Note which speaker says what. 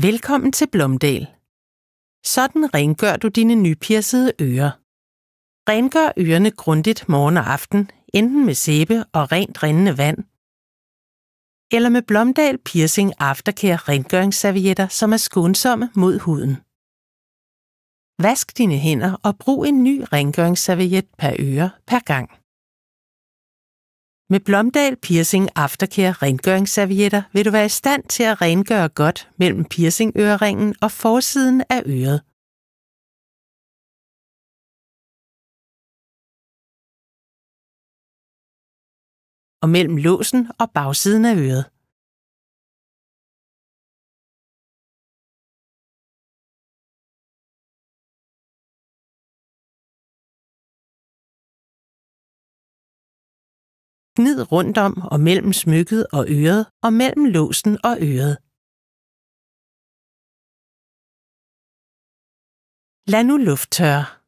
Speaker 1: Velkommen til Blomdal. Sådan rengør du dine nypiercede ører. Rengør ørerne grundigt morgen og aften, enten med sæbe og rent rindende vand, eller med Blomdal Piercing Aftercare rengøringsservietter, som er skånsomme mod huden. Vask dine hænder og brug en ny rengøringsserviet per øre per gang. Med Blomdal Piercing Aftercare rengøringsservietter vil du være i stand til at rengøre godt mellem piercingøreringen og forsiden af øret. Og mellem låsen og bagsiden af øret. Gnid rundt om og mellem smykket og øret og mellem låsen og øret. Lad nu luft tørre.